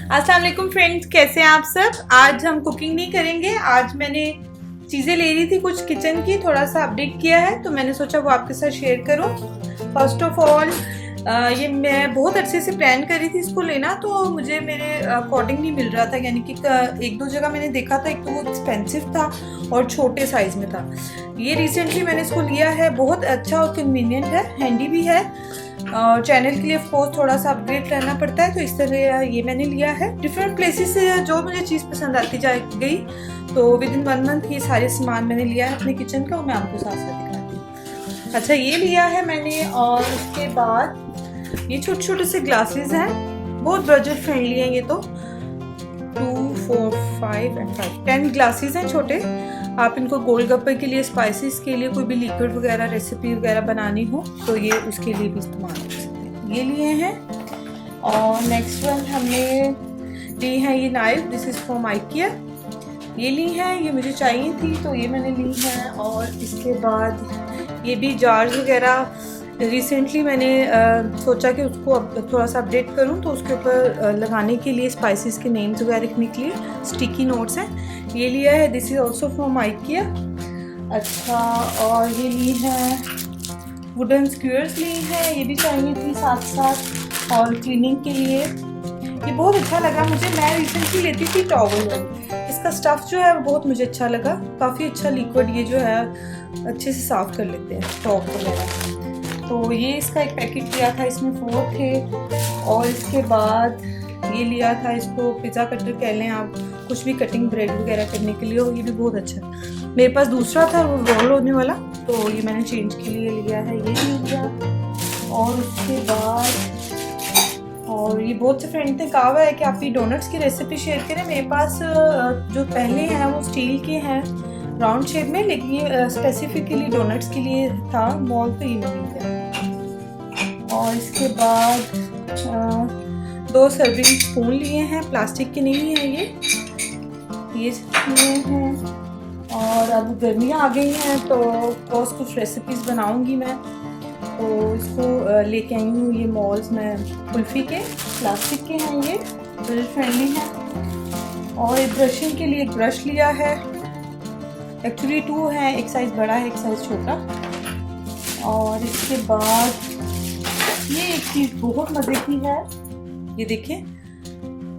अस्सलाम वालेकुम फ्रेंड्स, कैसे हैं आप सब। आज हम कुकिंग नहीं करेंगे। आज मैंने चीज़ें ले रही थी कुछ किचन की, थोड़ा सा अपडेट किया है तो मैंने सोचा वो आपके साथ शेयर करूं। फर्स्ट ऑफ ऑल ये मैं बहुत अच्छे से प्लान कर रही थी इसको लेना, तो मुझे मेरे अकॉर्डिंग नहीं मिल रहा था। यानी कि एक दो जगह मैंने देखा था, एक तो वो एक्सपेंसिव था और छोटे साइज़ में था। ये रिसेंटली मैंने इसको लिया है, बहुत अच्छा और कन्वीनियंट है, हैंडी भी है। और चैनल के लिए ऑफकोर्स थोड़ा सा अपडेट रहना पड़ता है, तो इस तरह ये मैंने लिया है। डिफरेंट प्लेसेस से जो मुझे चीज़ पसंद आती गई, तो विद इन 1 मंथ ये सारे सामान मैंने लिया है अपने किचन का, और मैं आपको साथ साथ दिखाती हूँ। अच्छा, ये लिया है मैंने। और उसके बाद ये छोटे छोटे से ग्लासेस हैं, बहुत बजट फ्रेंडली हैं ये तो। 2, 4, 5 एंड 5 10 ग्लासेस हैं छोटे। आप इनको गोलगप्पे के लिए, स्पाइसेस के लिए, कोई भी लिक्विड वगैरह रेसिपी वगैरह बनानी हो तो ये उसके लिए भी इस्तेमाल कर सकते हैं। ये लिए हैं। और नेक्स्ट वन हमने ली है ये knife, this is from IKEA। ये ली है, ये मुझे चाहिए थी तो ये मैंने ली है। और इसके बाद ये भी जार्स वगैरह रिसेंटली मैंने सोचा कि उसको अब थोड़ा सा अपडेट करूं, तो उसके ऊपर लगाने के लिए स्पाइसेस के नेम्स वगैरह लिखने के लिए स्टिकी नोट्स हैं। ये लिया है, this is also from IKEA। अच्छा, और ये ली है वुडन स्क्यूअर्स ली है, ये भी चाहिए थी साथ साथ। और क्लीनिंग के लिए ये बहुत अच्छा लगा मुझे। मैं रिसेंटली लेती थी टॉवल, इसका स्टफ़ जो है वो बहुत मुझे अच्छा लगा। काफ़ी अच्छा लिक्विड ये जो है अच्छे से साफ़ कर लेते हैं टॉप वगैरह। तो ये इसका एक पैकेट लिया था, इसमें 4 थे। और इसके बाद ये लिया था, इसको पिज़्ज़ा कटर कह लें आप, कुछ भी कटिंग ब्रेड वगैरह करने के लिए, और ये भी बहुत अच्छा है। मेरे पास दूसरा था वो रोल होने वाला, तो ये मैंने चेंज के लिए लिया है, ये भी लिया। और उसके बाद और ये बहुत से फ्रेंड ने कहा हुआ है कि आप ये डोनट्स की रेसिपी शेयर करें। मेरे पास जो पहले हैं वो स्टील के हैं राउंड शेप में, लेकिन ये स्पेसिफिकली डोनट्स के लिए था, मॉल तो ये मिल गया। और इसके बाद 2 सर्विंग स्पून लिए हैं, प्लास्टिक के नहीं है ये लिए हैं। और अब गर्मियाँ आ गई हैं तो ऑफकोर्स कुछ रेसिपीज़ बनाऊंगी मैं, तो इसको लेके आई हूँ। ये मॉल्स में कुल्फ़ी के, प्लास्टिक के हैं, ये बजट फ्रेंडली हैं। और एक ब्रशिंग के लिए एक ब्रश लिया है, एक्चुअली 2 है, एक साइज़ बड़ा है एक साइज़ छोटा। और इसके बाद ये एक चीज़ बहुत मज़े की है, ये देखें,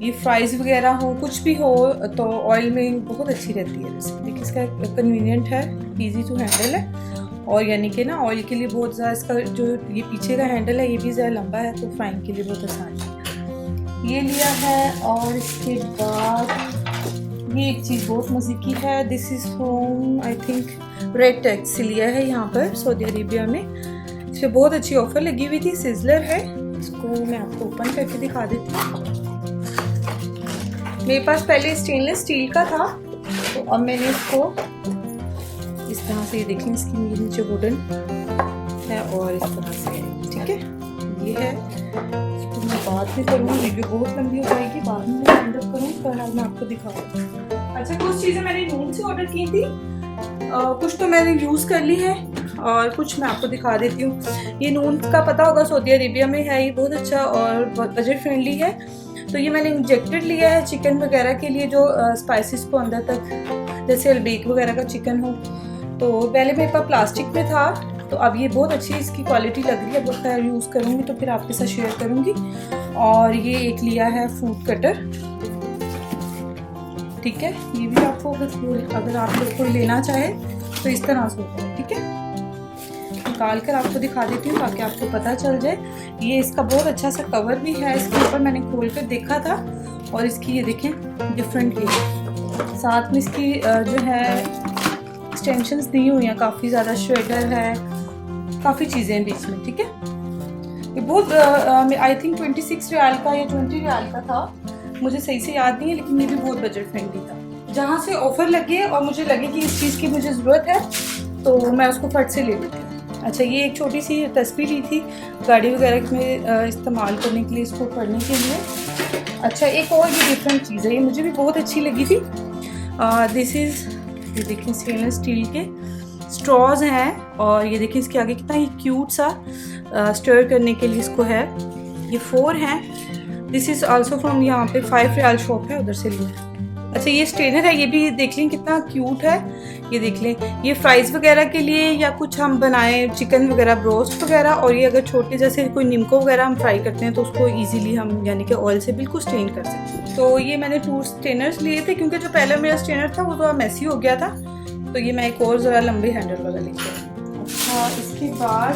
ये फ्राइज़ वगैरह हो, कुछ भी हो तो ऑयल में बहुत अच्छी रहती है रेसिपी। देखिए इसका कन्वीनियंट है, इजी टू हैंडल है, और यानी कि ना ऑयल के लिए बहुत ज़्यादा, इसका जो ये पीछे का हैंडल है ये भी ज़्यादा लंबा है, तो फ्राइंग के लिए बहुत आसान है। ये लिया है। और इसके बाद ये एक चीज़ बहुत मज़े की है, this is from I think red tax से लिया है, यहाँ पर सऊदी अरेबिया में। इस पर बहुत अच्छी ऑफर लगी हुई थी, सिजलर है। इसको मैं आपको ओपन करके दिखा देती हूँ। मेरे पास पहले स्टेनलेस स्टील का था, तो अब मैंने इसको इस तरह से, ये देखें इसकी नीचे वुडन है और इस तरह से है, ठीक है। ये है, इसको मैं बाद में करूँगी, वीडियो बहुत लंबी हो जाएगी, बाद में मैं एंड अप करूँ, फिलहाल मैं आपको दिखाऊँ। अच्छा, कुछ चीज़ें मैंने नून से ऑर्डर की थी, कुछ तो मैंने यूज़ कर ली है और कुछ मैं आपको दिखा देती हूँ। ये नून का पता होगा सऊदी अरेबिया में है, ये बहुत अच्छा और बजट फ्रेंडली है। तो ये मैंने इंजेक्टेड लिया है चिकन वगैरह के लिए, जो स्पाइसेस को अंदर तक, जैसे अलबेक वगैरह का चिकन हो। तो पहले मेरे पास प्लास्टिक में था, तो अब ये बहुत अच्छी इसकी क्वालिटी लग रही है। अब खैर यूज़ करूँगी तो फिर आपके साथ शेयर करूँगी। और ये एक लिया है फ्रूट कटर, ठीक है। ये भी आपको अगर आप लोग कोई लेना चाहे तो इस तरह से होता है, ठीक है। निकाल कर आपको दिखा देती हूँ ताकि आपको पता चल जाए। ये इसका बहुत अच्छा सा कवर भी है, इसके ऊपर मैंने खोल कर देखा था। और इसकी ये देखें डिफरेंट की साथ में इसकी जो है एक्सटेंशंस दी हुई हैं, काफ़ी ज़्यादा श्रेडर है, काफ़ी चीज़ें हैं बीच में, ठीक है। ये बहुत आई थिंक 26 रियाल का या 20 रियाल का था, मुझे सही से याद नहीं है, लेकिन ये भी बहुत बजट फ्रेंडली था। जहाँ से ऑफ़र लगे और मुझे लगे कि इस चीज़ की मुझे ज़रूरत है तो मैं उसको फट से ले लेती हूँ। अच्छा, ये एक छोटी सी तस्वीर ली थी गाड़ी वगैरह में इस्तेमाल करने के लिए, इसको पढ़ने के लिए। अच्छा, एक और ये डिफरेंट चीज़ है, ये मुझे भी बहुत अच्छी लगी थी। दिस इज़, ये देखिए स्टेनलेस स्टील के स्ट्रॉज हैं, और ये देखिए इसके आगे कितना ये क्यूट सा स्टर करने के लिए इसको है। ये 4 हैं, दिस इज़ आल्सो फ्रॉम, यहाँ पे 5 रियाल शॉप है, उधर से लिया। अच्छा ये स्ट्रेनर है, ये भी देख लें कितना क्यूट है। ये देख लें, ये फ्राइज़ वगैरह के लिए या कुछ हम बनाएं चिकन वगैरह ब्रोस्ट वगैरह, और ये अगर छोटे जैसे कोई निम्को वगैरह हम फ्राई करते हैं तो उसको इजीली हम यानी कि ऑयल से बिल्कुल स्ट्रेन कर सकते हैं। तो ये मैंने 2 स्ट्रेनर्स लिए थे क्योंकि जो पहले मेरा स्ट्रेनर था वो थोड़ा मैसी हो गया था, तो ये मैं एक और ज़रा लंबे हैंडल वाला लेके आई। अच्छा इसके बाद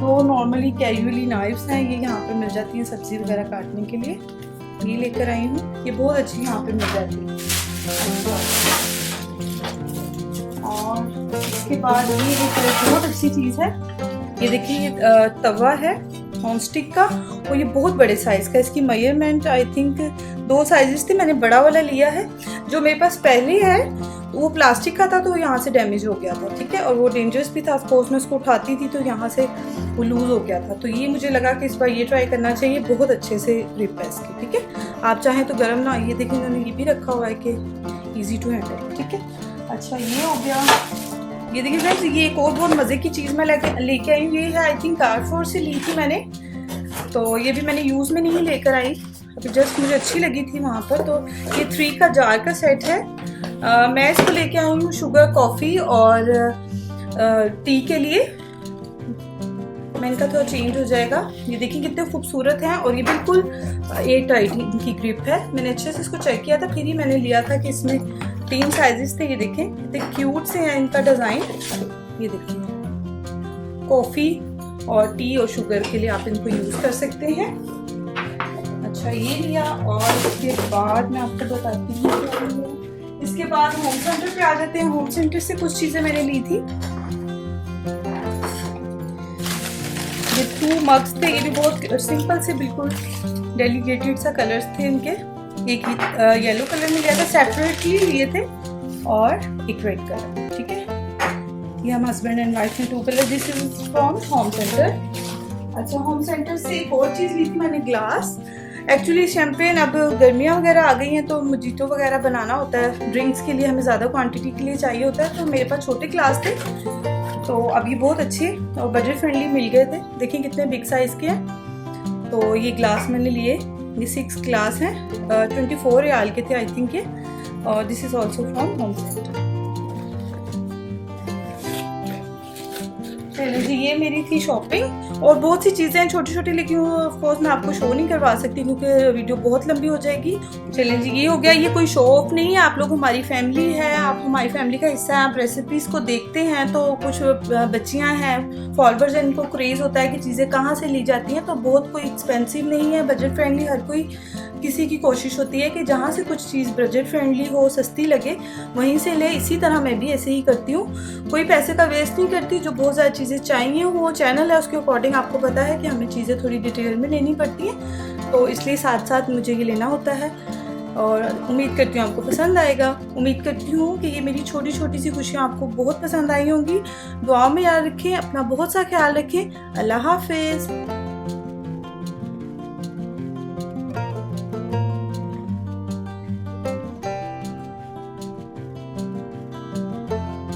2 नॉर्मली कैजुअली नाइफ्स हैं, ये यहाँ पर मिल जाती हैं सब्ज़ी वगैरह काटने के लिए, ये लेकर आई हूँ। ये बहुत अच्छी यहाँ पे मिल जाती है। और इसके बाद ये एक बहुत अच्छी चीज़ है, ये देखिए ये तवा है नॉन स्टिक का, और ये बहुत बड़े साइज़ का। इसकी मेजरमेंट आई थिंक 2 साइजेस थे, मैंने बड़ा वाला लिया है। जो मेरे पास पहले है वो प्लास्टिक का था तो यहाँ से डैमेज हो गया था, ठीक है, और वो डेंजरस भी था ऑफकोर्स, मैं उसको उठाती थी तो यहाँ से वो लूज़ हो गया था। तो ये मुझे लगा कि इस बार ये ट्राई करना चाहिए, बहुत अच्छे से ग्रिप है इसकी, ठीक है। आप चाहें तो गर्म ना, ये देखिए इन्होंने ये भी रखा हुआ है कि ईजी टू हैंडल, ठीक है। अच्छा ये हो गया। ये देखिए फ्रेंड्स, ये एक और बहुत मज़े की चीज़ मैं लेके आई हूँ, ये है आई थिंक कारफोर से ली थी मैंने, तो ये भी मैंने यूज़ में नहीं लेकर आई, अभी जस्ट मुझे अच्छी लगी थी वहाँ पर। तो ये 3 का जार का सेट है। मैं इसको लेके आई हूँ शुगर, कॉफ़ी और टी के लिए। मैं इनका थोड़ा चेंज हो जाएगा। ये देखिए कितने खूबसूरत हैं, और ये बिल्कुल एयर टाइट इनकी ग्रिप है। मैंने अच्छे से इसको चेक किया था, फिर ही मैंने लिया था कि इसमें 3 साइजेस थे। ये देखें कितने क्यूट से हैं इनका डिज़ाइन। ये देखिए कॉफ़ी और टी और शुगर के लिए आप इनको यूज़ कर सकते हैं। अच्छा ये लिया, और इसके बाद मैं आपको बताती हूँ क्या लिया। इसके बाद होम सेंटर पे आ जाते हैं। होम सेंटर से कुछ चीज़ें मैंने ली थी। ये 2 मग्स थे, ये भी बहुत सिंपल से बिल्कुल डेलीकेटेड सा कलर्स थे इनके। एक येलो कलर में लिया था, सेपरेटली लिए थे, और एक रेड कलर, ठीक है। ये हम हस्बैंड एंड वाइफ ने 2 colour. This is from home centre. अच्छा होम सेंटर से एक और चीज़ ली थी मैंने, ग्लास। एक्चुअली शैम्पेन, अब गर्मियाँ वगैरह आ गई हैं तो मोजिटो वगैरह बनाना होता है, ड्रिंक्स के लिए हमें ज़्यादा क्वांटिटी के लिए चाहिए होता है, तो मेरे पास छोटे ग्लास थे, तो अब ये बहुत अच्छे और बजट फ्रेंडली मिल गए थे। देखिए कितने बिग साइज़ के हैं। तो ये ग्लास मैंने लिए, ये 6 ग्लास हैं, 24 रियाल के थे आई थिंक ये, और this is also from home centre. चलिए जी, ये मेरी थी शॉपिंग, और बहुत सी चीज़ें छोटी छोटी, लेकिन ऑफ कोर्स मैं आपको शो नहीं करवा सकती क्योंकि वीडियो बहुत लंबी हो जाएगी। चलिए जी, ये हो गया। ये कोई शो ऑफ नहीं है, आप लोग हमारी फैमिली है, आप हमारी फैमिली का हिस्सा है। आप रेसिपीज़ को देखते हैं तो कुछ बच्चियां हैं, फॉलोअर्स हैं, इनको क्रेज़ होता है कि चीज़ें कहाँ से ली जाती हैं, तो बहुत कोई एक्सपेंसिव नहीं है, बजट फ्रेंडली। हर कोई किसी की कोशिश होती है कि जहाँ से कुछ चीज़ बजट फ्रेंडली हो, सस्ती लगे, वहीं से ले। इसी तरह मैं भी ऐसे ही करती हूँ, कोई पैसे का वेस्ट नहीं करती। जो बहुत ज़्यादा चीज़ें चाहिए वो चैनल है, उसके अकॉर्डिंग आपको पता है कि हमें चीज़ें थोड़ी डिटेल में लेनी पड़ती हैं, तो इसलिए साथ साथ मुझे ये लेना होता है। और उम्मीद करती हूँ आपको पसंद आएगा। उम्मीद करती हूँ कि ये मेरी छोटी छोटी सी खुशियाँ आपको बहुत पसंद आई होंगी। दुआओं में याद रखें, अपना बहुत सा ख्याल रखें। अल्लाह हाफिज़।